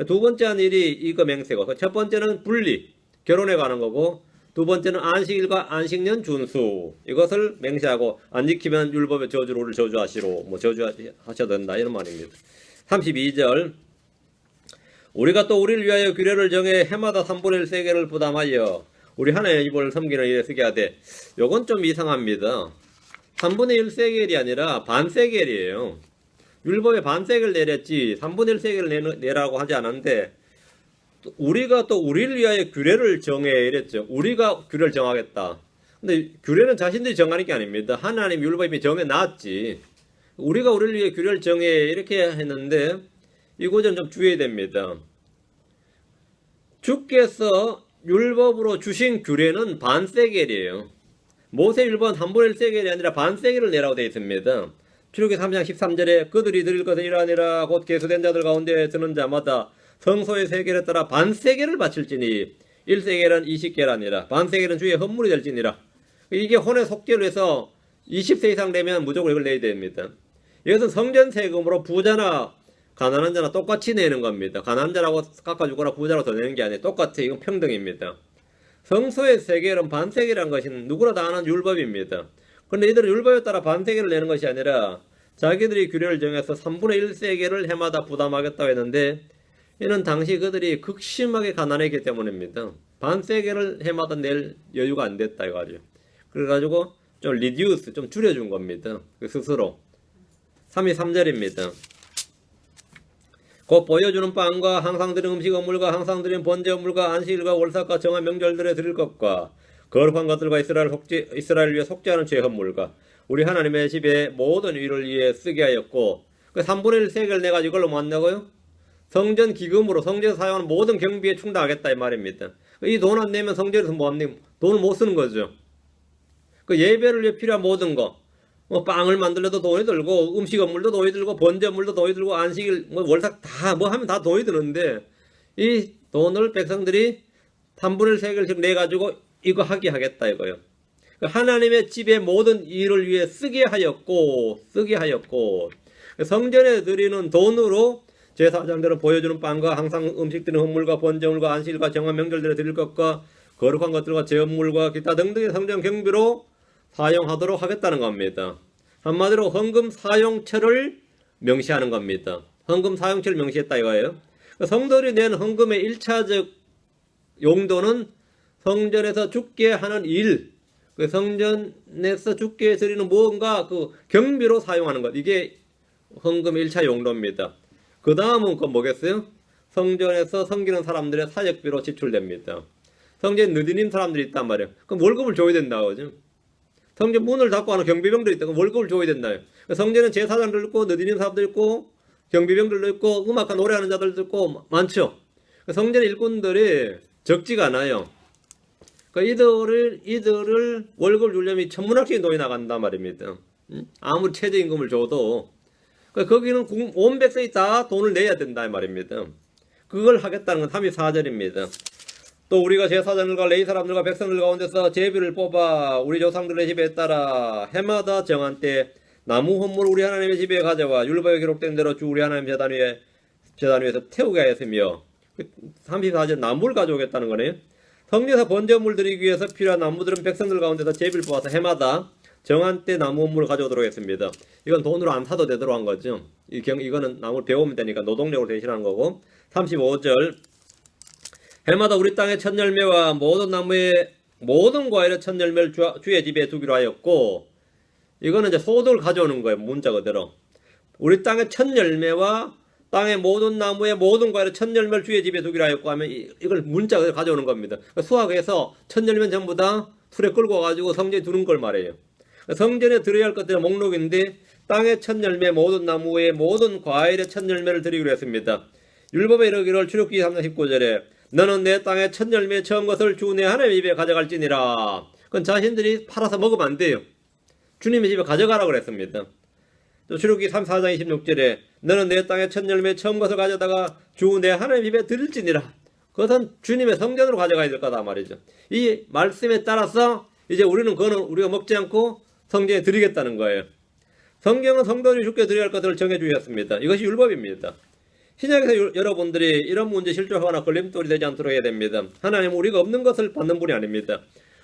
두 번째 한 일이 이거 맹세고, 첫 번째는 분리, 결혼에 관한 거고, 두 번째는 안식일과 안식년 준수, 이것을 맹세하고 안 지키면 율법의 저주로 우리를 저주하시로 뭐 저주하셔야 된다 이런 말입니다. 32절 우리가 또 우리를 위하여 규례를 정해 해마다 3분의 1 세겔을 부담하여 우리 하나님의 입을 섬기는 일에 쓰게 하되, 요건 좀 이상합니다. 3분의 1 세겔이 아니라 반 세겔이에요. 율법에 반 세겔 내렸지 3분의 1 세겔을 내라고 하지 않았는데, 우리가 또 우리를 위하여 규례를 정해 이랬죠. 우리가 규례를 정하겠다. 근데 규례는 자신들이 정하는 게 아닙니다. 하나님 율법이 정해놨지. 우리가 우리를 위해 규례를 정해 이렇게 했는데, 이 구절은 좀 주의해야 됩니다. 주께서 율법으로 주신 규례는 반 세겔이에요. 모세 율법은 3분의 1 세겔이 아니라 반 세겔을 내라고 되어 있습니다. 출애굽기 3장 13절에 그들이 드릴 것은 이러하니라. 곧 계수된 자들 가운데 드는 자마다 성소의 세겔에 따라 반 세겔을 바칠지니 1세겔은 20개라니라. 반 세겔은 주의 헌물이 될지니라. 이게 혼의 속죄로 해서 20세 이상 되면 무조건 이걸 내야 됩니다. 이것은 성전 세금으로 부자나 가난한 자나 똑같이 내는 겁니다. 가난한 자라고 깎아주거나 부자라고 더 내는 게 아니에요. 똑같아요. 이건 평등입니다. 성소의 세겔은 반 세겔이라는 것은 누구나 다 아는 율법입니다. 그런데 이들은 율법에 따라 반 세겔을 내는 것이 아니라 자기들이 규례를 정해서 3분의 1 세겔을 해마다 부담하겠다고 했는데, 이는 당시 그들이 극심하게 가난했기 때문입니다. 반 세겔을 해마다 낼 여유가 안 됐다 이거죠. 그래가지고 좀 리듀스, 좀 줄여준 겁니다. 스스로. 33절입니다. 곧 보여주는 빵과 항상 드린 음식 업물과 항상 드린 번제 업물과 안식일과 월삭과 정한 명절들에 드릴 것과 거룩한 것들과 이스라엘 위해 속죄하는 죄 헌물과 우리 하나님의 집에 모든 일을 위해 쓰게 하였고, 그 3분의 1 세겔 내가지고 이걸로 뭐 한다고요? 성전 기금으로 성전에서 사용하는 모든 경비에 충당하겠다 이 말입니다. 이 돈 안 내면 성전에서 뭐 합니까? 돈을 못 쓰는 거죠. 그 예배를 위해 필요한 모든 거, 뭐 빵을 만들려도 돈이 들고, 음식 업물도 돈이 들고, 번제 업물도 돈이 들고, 안식일, 뭐 월삭 다 뭐 하면 다 돈이 드는데, 이 돈을 백성들이 3분의 1 세겔씩 내 가지고 이거 하겠다 이거요. 하나님의 집의 모든 일을 위해 쓰게 하였고, 성전에 드리는 돈으로 제사장들은 보여주는 빵과 항상 음식 드리는 헌물과 번제물과 안식일과 정한 명절들에 드릴 것과 거룩한 것들과 제업물과 기타 등등의 성전 경비로 사용하도록 하겠다는 겁니다. 한마디로 헌금 사용처를 명시하는 겁니다. 헌금 사용처를 명시했다 이거예요. 성도들이 낸 헌금의 1차적 용도는 성전에서 죽게 하는 일, 그 성전에서 죽게 드리는 무언가 그 경비로 사용하는 것, 이게 헌금의 1차 용도입니다. 그 다음은 그 뭐겠어요? 성전에서 섬기는 사람들의 사역비로 지출됩니다. 성전에 느디님 사람들이 있단 말이에요. 그럼 월급을 줘야 된다고 그죠? 성전 문을 닫고 하는 경비병들이 있다. 그럼 월급을 줘야 된다요. 성전에는 제사장들 있고 느디님 사람들 있고 경비병들도 있고 음악과 노래하는 자들도 있고 많죠. 성전의 일꾼들이 적지가 않아요. 이들을 월급을 주려면 천문학적인 돈이 나간단 말입니다. 아무리 최저임금을 줘도 거기는 온 백성이 다 돈을 내야 된다 말입니다. 그걸 하겠다는 건 34절입니다. 또 우리가 제사장들과 레위 사람들과 백성들 가운데서 제비를 뽑아 우리 조상들의 집에 따라 해마다 정한 때 나무 헌물 우리 하나님의 집에 가져와 율법에 기록된 대로 주 우리 하나님 재단 위에서 태우게 하였으며 34절 나무를 가져오겠다는 거네요. 성전에서 번제물 드리기 위해서 필요한 나무들은 백성들 가운데서 제비를 뽑아서 해마다 정한 때 나무 헌물을 가져오도록 했습니다. 이건 돈으로 안 사도 되도록 한 거죠. 이거는 나무를 배우면 되니까 노동력으로 대신하는 거고. 35절 해마다 우리 땅의 첫 열매와 모든 나무의 모든 과일의 첫 열매를 주의 집에 두기로 하였고, 이거는 이제 소득을 가져오는 거예요. 문자 그대로. 우리 땅의 첫 열매와 땅의 모든 나무의 모든 과일의 첫 열매를 주의 집에 두기로 하였고 하면 이걸 문자 그대로 가져오는 겁니다. 수학에서 첫 열매는 전부 다 술에 끌고 와가지고 성전에 두는 걸 말해요. 성전에 드려야 할 것들의 목록인데 땅의 첫 열매 모든 나무의 모든 과일의 첫 열매를 드리기로 했습니다. 율법에 이르기를 출애굽기 3장 19절에 너는 내 땅의 첫 열매 처음 것을 주 내 하나님의 집에 가져갈지니라. 그건 자신들이 팔아서 먹으면 안 돼요. 주님의 집에 가져가라고 그랬습니다. 또 출애굽기 4장 26절에 너는 내 땅의 첫 열매 처음 것을 가져다가 주 내 하나님의 집에 드릴지니라. 그것은 주님의 성전으로 가져가야 될 거다 말이죠. 이 말씀에 따라서 이제 우리는 그거는 우리가 먹지 않고 성전에 드리겠다는 거예요. 성경은 성도들이 주께 드려야 할 것들을 정해 주셨습니다. 이것이 율법입니다. 신약에서 여러분들이 이런 문제 실족하거나 걸림돌이 되지 않도록 해야 됩니다. 하나님은 우리가 없는 것을 받는 분이 아닙니다.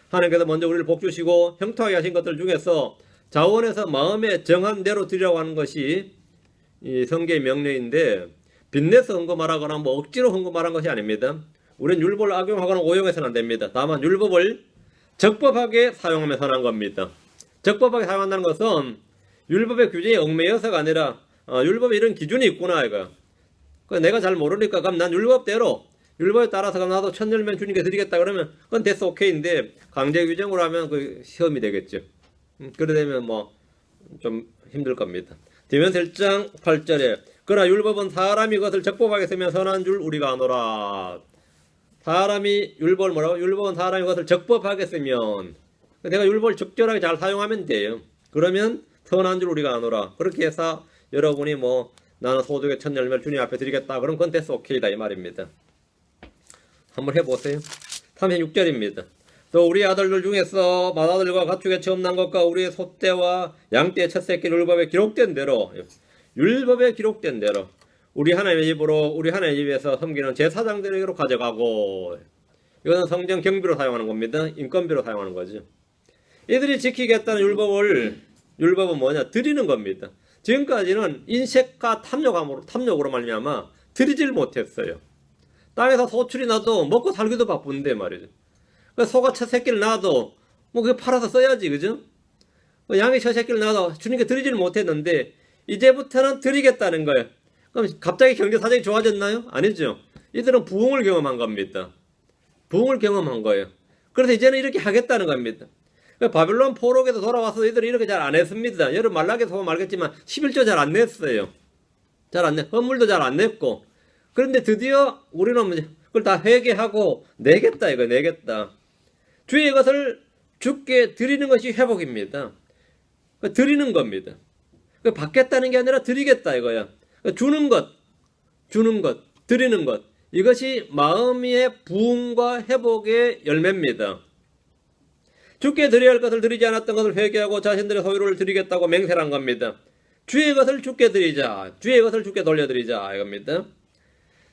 하나님께서 먼저 우리를 복 주시고 형통하게 하신 것들 중에서 자원해서 마음에 정한 대로 드리라고 하는 것이 이 성경의 명령인데, 빚내서 헌금하라거나 뭐 억지로 헌금하라는 것이 아닙니다. 우리는 율법을 악용하거나 오용해서는 안 됩니다. 다만 율법을 적법하게 사용하면 선한 겁니다. 적법하게 사용한다는 것은 율법의 규정에 얽매여서가 아니라 율법에 이런 기준이 있구나 이거. 내가 잘 모르니까 그럼 난 율법대로 율법에 따라서 그럼 나도 첫 열매 주님께 드리겠다 그러면 그건 됐어 오케이인데, 강제 규정으로 하면 그 시험이 되겠죠. 그래 되면 뭐 좀 힘들 겁니다. 뒤면서 1장 8절에 그러나 율법은 사람이 그것을 적법하게 쓰면 선한 줄 우리가 아노라. 사람이 율법을 뭐라고? 율법은 사람이 그것을 적법하게 쓰면, 내가 율법을 적절하게 잘 사용하면 돼요. 그러면 선한 줄 우리가 아노라. 그렇게 해서 여러분이 뭐 나는 소득의 첫 열매를 주님 앞에 드리겠다 그럼 그건 됐어 오케이다 이 말입니다. 한번 해보세요. 36절입니다. 또 우리 아들들 중에서 맏아들과 가축에 처음 난 것과 우리의 소떼와 양떼의 첫 새끼 율법에 기록된 대로 우리 하나님의 집으로 우리 하나님의 집에서 섬기는 제사장들에게로 가져가고, 이거는 성전 경비로 사용하는 겁니다. 인건비로 사용하는 거죠. 이들이 지키겠다는 율법은 뭐냐? 드리는 겁니다. 지금까지는 인색과 탐욕으로 말미암아 드리질 못했어요. 땅에서 소출이 나도 먹고 살기도 바쁜데 말이죠. 소가 첫 새끼를 낳아도 뭐 그게 팔아서 써야지, 그죠? 양이 첫 새끼를 낳아도 주님께 드리지를 못했는데 이제부터는 드리겠다는 거예요. 그럼 갑자기 경제 사정이 좋아졌나요? 아니죠. 이들은 부흥을 경험한 겁니다. 부흥을 경험한 거예요. 그래서 이제는 이렇게 하겠다는 겁니다. 바벨론 포로에서 돌아와서 이들이 이렇게 잘 안 했습니다. 여러분 말라기에서 보면 알겠지만 11조 잘 안 냈어요. 헌물도 잘 안 냈고. 그런데 드디어 우리는 그걸 다 회개하고 내겠다. 주의 것을 주께 드리는 것이 회복입니다. 드리는 겁니다. 받겠다는 게 아니라 드리겠다 이거야. 주는 것, 드리는 것. 이것이 마음의 부흥과 회복의 열매입니다. 주께 드려야 할 것을 드리지 않았던 것을 회개하고 자신들의 소유를 드리겠다고 맹세한 겁니다. 주의 것을 주께 드리자. 주의 것을 주께 돌려드리자 이겁니다.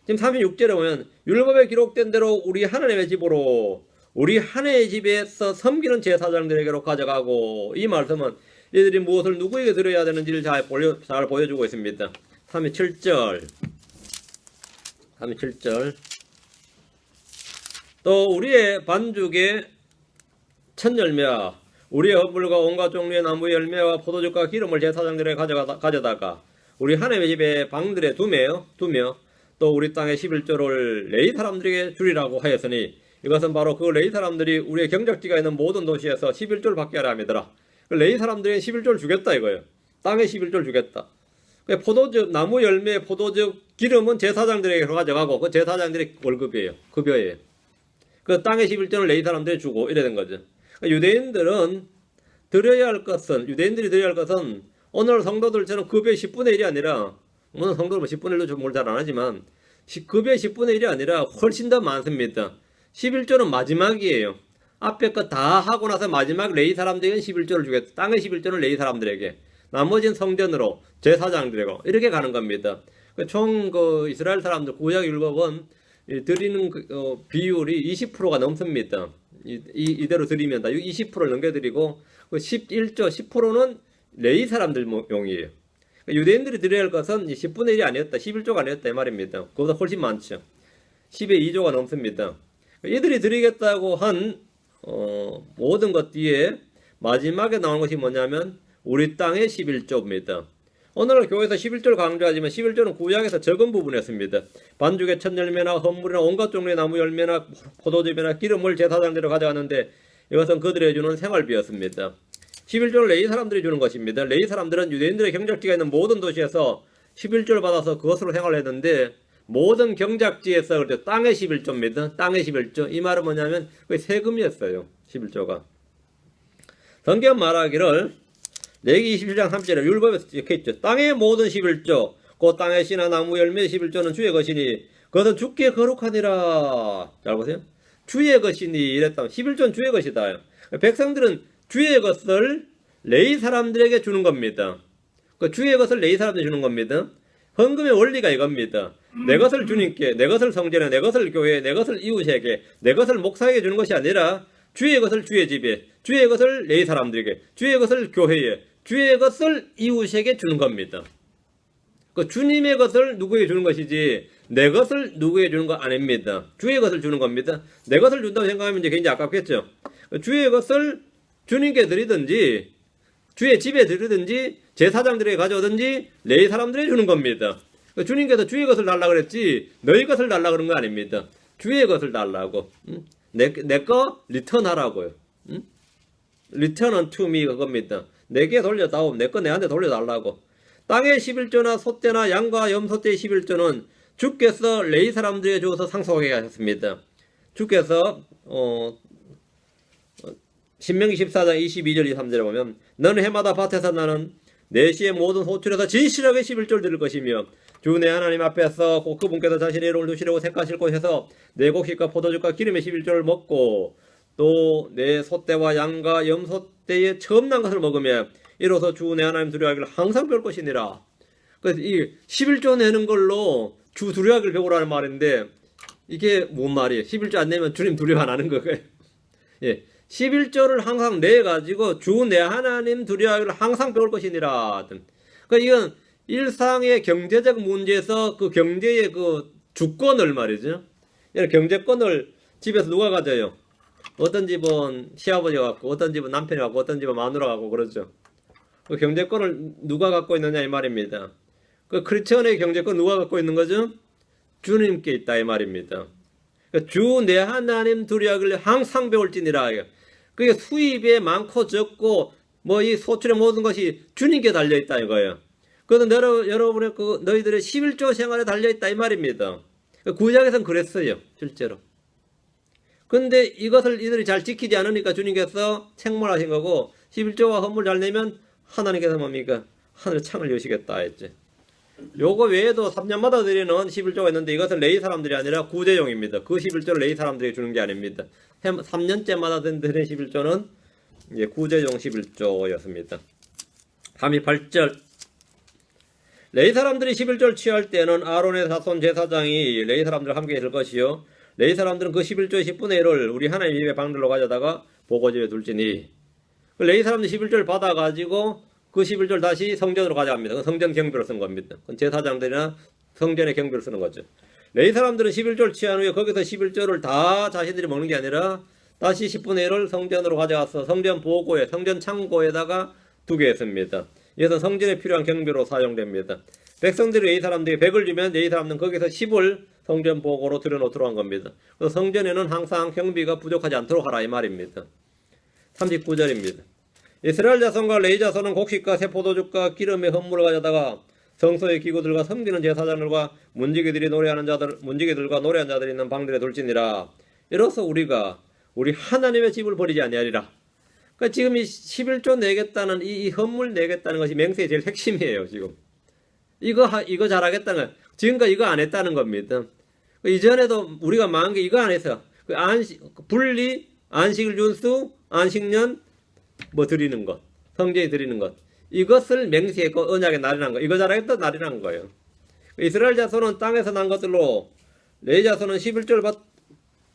지금 36절에 보면 율법에 기록된 대로 우리 하나님의 집으로 우리 하나님의 집에서 섬기는 제사장들에게로 가져가고, 이 말씀은 이들이 무엇을 누구에게 드려야 되는지를 잘 보여주고 있습니다. 37절 또 우리의 반죽의 첫 열매와 우리의 허물과 온갖 종류의 나무의 열매와 포도즙과 기름을 제사장들에게 가져다가 우리 하나님의 집에 방들에 두며 또 우리 땅의 11조를 레위 사람들에게 주리라고 하였으니, 이것은 바로 그 레위 사람들이 우리의 경작지가 있는 모든 도시에서 11조를 받게 하려 함이더라. 레위 사람들에게 11조를 주겠다 이거예요. 땅에 11조를 주겠다. 포도즙, 나무 열매, 포도즙, 기름은 제사장들에게 가져가고 그 제사장들의 월급이에요. 급여예요. 그 땅의 11조를 레위 사람들이 주고 이래 된 거죠. 유대인들이 드려야 할 것은 오늘 성도들처럼 급여의 10분의 1이 아니라, 오늘 성도들 10분의 1도 뭘 잘 안 하지만 급여의 10분의 1이 아니라 훨씬 더 많습니다. 11조는 마지막이에요. 앞에 거 다 하고 나서 마지막 레위 사람들에게 11조를 주겠다. 땅의 11조는 레위 사람들에게, 나머지는 성전으로 제사장 드리고 이렇게 가는 겁니다. 총 이스라엘 사람들 구약 율법은 드리는 비율이 20%가 넘습니다. 이대로 드리면 다 20%를 넘겨드리고 11조 10%는 레위 사람들 용이에요. 유대인들이 드려야 할 것은 10분의 1이 아니었다. 11조가 아니었다 이 말입니다. 그보다 훨씬 많죠. 10의 2조가 넘습니다. 이들이 드리겠다고 한 모든 것 뒤에 마지막에 나오는 것이 뭐냐면 우리 땅의 11조입니다. 오늘날 교회에서 11조를 강조하지만 11조는 구약에서 적은 부분이었습니다. 반죽의 첫 열매나 헌물이나 온갖 종류의 나무 열매나 포도즙이나 기름을 제사장대로 가져갔는데 이것은 그들이 주는 생활비였습니다. 11조를 레위 사람들이 주는 것입니다. 레위 사람들은 유대인들의 경작지가 있는 모든 도시에서 11조를 받아서 그것으로 생활을 했는데 모든 경작지에서 그렇죠. 땅의 11조입니다. 땅의 11조. 이 말은 뭐냐면 그게 세금이었어요. 11조가. 성경 말하기를 레위기 21장 3절에 율법에서 적혀있죠. 땅의 모든 11조 그 땅의 씨나 나무 열매 11조는 주의 것이니 그것은 주께 거룩하니라. 잘 보세요. 주의 것이니 이랬다면 11조는 주의 것이다. 백성들은 주의 것을 레위 사람들에게 주는 겁니다. 그 주의 것을 레위 사람들에게 주는 겁니다. 헌금의 원리가 이겁니다. 내 것을 주님께, 내 것을 성전에, 내 것을 교회에, 내 것을 이웃에게, 내 것을 목사에게 주는 것이 아니라 주의 것을 주의 집에, 주의 것을 레위 사람들에게, 주의 것을 교회에, 주의 것을 이웃에게 주는 겁니다. 그 주님의 것을 누구에게 주는 것이지 내 것을 누구에게 주는 거 아닙니다. 주의 것을 주는 겁니다. 내 것을 준다고 생각하면 이제 굉장히 아깝겠죠. 주의 것을 주님께 드리든지 주의 집에 드리든지 제사장들에게 가져오든지 레위 사람들에게 주는 겁니다. 주님께서 주의 것을 달라 그랬지 너희 것을 달라 그런 거 아닙니다. 주의 것을 달라고. 내 거 리턴하라고요. Return unto me 그겁니다. 내게 돌려다오. 내 거 내한테 돌려달라고. 땅의 11조나 소떼나 양과 염소떼의 11조는 주께서 레위 사람들에게 주어서 상속하게 하셨습니다. 주께서 신명기 14장 22절 23절에 보면 너는 해마다 밭에서 나는 내 시의 모든 소출에서 진실하게 11조를 드릴 것이며 주 내 하나님 앞에서 곧 그분께서 자신의 이름을 두시려고 택하실 곳에서 내 곡식과 포도즙과 기름의 11조를 먹고 또 내 소떼와 양과 염소떼의 처음 난 것을 먹으며 이로써 주 내 하나님 두려워하기를 항상 배울 것이니라. 그래서 이 11조 내는 걸로 주 두려워하기를 배우라는 말인데 이게 뭔 말이에요? 11조 안 내면 주님 두려워 안 하는 거예요. 예. 11조를 항상 내가지고 주 내 하나님 두려워하기를 항상 배울 것이니라. 그러니까 이건 일상의 경제적 문제에서 그 경제의 그 주권을 말이죠. 경제권을 집에서 누가 가져요? 어떤 집은 시아버지가 갖고, 어떤 집은 남편이 갖고, 어떤 집은 마누라가 갖고 그러죠. 그 경제권을 누가 갖고 있느냐 이 말입니다. 그 크리스천의 경제권 누가 갖고 있는 거죠? 주님께 있다 이 말입니다. 주 내 하나님 두려워하기를 항상 배울지니라. 그게 수입에 많고 적고 뭐 이 소출의 모든 것이 주님께 달려 있다 이거예요. 그것은 여러분의 그 너희들의 11조 생활에 달려 있다 이 말입니다. 구약에서는 그랬어요 실제로. 근데 이것을 이들이 잘 지키지 않으니까 주님께서 책망하신 거고 11조와 헌물 잘 내면 하나님께서 뭡니까? 하늘의 창을 여시겠다 했지. 요거 외에도 3년마다 드리는 11조가 있는데 이것은 레위 사람들이 아니라 구제용입니다. 그 11조를 레위 사람들에게 주는 게 아닙니다. 3년째마다 드리는 11조는 이제 구제용 11조였습니다. 38절 레위 사람들이 11조를 취할 때는 아론의 자손 제사장이 레위 사람들과 함께 있을 것이요 레위 사람들은 그 11조의 10분의 1을 우리 하나님 집에 방들로 가져다가 보고집에 둘지니 레위 사람들 11조를 받아가지고 그 11조를 다시 성전으로 가져갑니다. 그건 성전 경비로 쓴 겁니다. 그건 제사장들이나 성전의 경비로 쓰는 거죠. 레위 사람들은 11조를 취한 후에 거기서 11조를 다 자신들이 먹는 게 아니라 다시 10분의 1을 성전으로 가져가서 성전 보고에, 성전 창고에다가 두게 했습니다. 이것은 성전에 필요한 경비로 사용됩니다. 백성들이 레위 사람들이 100을 주면 레위 사람들은 거기서 10을 성전 보고로 들여놓도록 한 겁니다. 그래서 성전에는 항상 경비가 부족하지 않도록 하라 이 말입니다. 39절입니다. 이스라엘 자손과 레위 자손은 곡식과 새포도죽과 기름의 헌물을 가져다가 성소의 기구들과 섬기는 제사장들과 문지기들과 노래하는 자들이 있는 방들에 둘지니라. 이로써 우리가 우리 하나님의 집을 버리지 아니하리라. 그러니까 지금 이 11조 내겠다는 이 헌물 내겠다는 것이 맹세의 제일 핵심이에요. 지금 이거 잘하겠다는 거. 지금까지 이거 안 했다는 겁니다. 이전에도 우리가 망한 게 이거 안 해서 분리, 안식일 준수, 안식년 뭐 드리는 것, 성전에 드리는 것 이것을 맹세했고 언약의 날이란 거. 이거 잘하겠다 날이란 거예요. 이스라엘 자손은 땅에서 난 것들로 레위 자손은 11절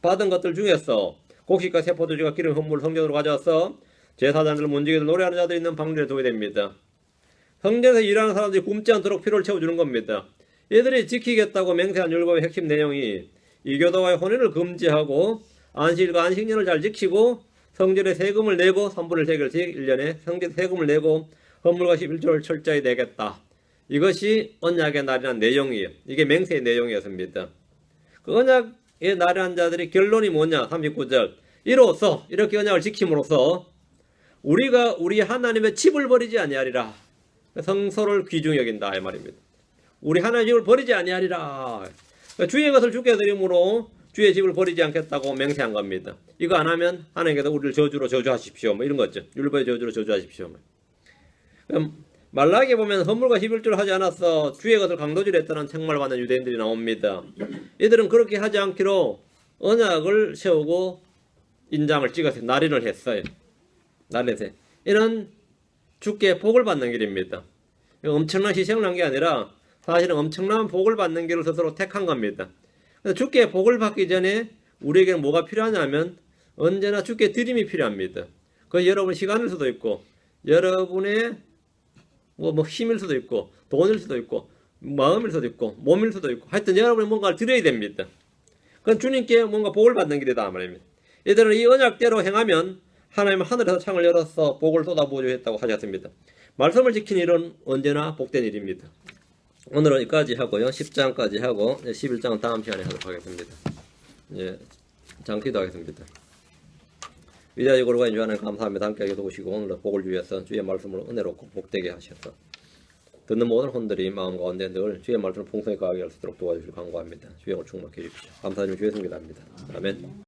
받은 것들 중에서 곡식과 세포도주가 기름 헌물 성전으로 가져와서 제사장들, 문지기들, 노래하는 자들 있는 방들에 두게 됩니다. 성전에서 일하는 사람들이 굶지 않도록 피로를 채워주는 겁니다. 얘들이 지키겠다고 맹세한 율법의 핵심 내용이 이교도와의 혼인을 금지하고 안식일과 안식년을 잘 지키고 성전에 세금을 내고 3분의 1개월씩 1년에 성전에 세금을 내고 헌물과 11조를 철저히 내겠다. 이것이 언약의 날이라는 내용이에요. 이게 맹세의 내용이었습니다. 그 언약의 날이라는 자들이 결론이 뭐냐? 39절. 이로써 이렇게 언약을 지킴으로써 우리가 우리 하나님의 칩을 버리지 아니하리라. 성소를 귀중히 여긴다 이 말입니다. 우리 하나님의 집을 버리지 아니하리라. 주의 것을 주께 드림으로 주의 집을 버리지 않겠다고 맹세한 겁니다. 이거 안 하면 하나님께서 우리를 저주로 저주하십시오. 뭐 이런 거죠. 율법의 저주로 저주하십시오. 그럼 말라기에 보면 헌물과 11조를 하지 않았어 주의 것을 강도질을 했다는 책망을 받는 유대인들이 나옵니다. 이들은 그렇게 하지 않기로 언약을 세우고 인장을 찍어서 날인을 했어요. 날인을. 이는 주께 복을 받는 길입니다. 엄청난 희생을 한 게 아니라 사실은 엄청난 복을 받는 길을 스스로 택한 겁니다. 주께 복을 받기 전에 우리에게는 뭐가 필요하냐면 언제나 주께 드림이 필요합니다. 그 여러분 시간일 수도 있고 여러분의 뭐 힘일 수도 있고 돈일 수도 있고 마음일 수도 있고 몸일 수도 있고 하여튼 여러분이 뭔가를 드려야 됩니다. 그건 주님께 뭔가 복을 받는 길이다 말입니다. 이들은 이 언약대로 행하면 하나님은 하늘에서 창을 열어서 복을 쏟아부어주겠다고 했다고 하셨습니다. 말씀을 지킨 일은 언제나 복된 일입니다. 오늘은 여기까지 하고요. 10장까지 하고 11장은 다음 시간에 하도록 하겠습니다. 예, 장기도 하겠습니다. 위대하시고 거룩하신 주 하나님 감사합니다. 함께 도우시고 오늘도 복을 주셔서 주의 말씀을 은혜롭고 복되게 하셔서 듣는 모든 혼들이 마음 가운데 늘 주의 말씀을 풍성히 가하게 할 수 있도록 도와주시길 간구합니다. 주의 영을 충만케 해주십시오. 감사드리며 주의 승리합니다. 아멘.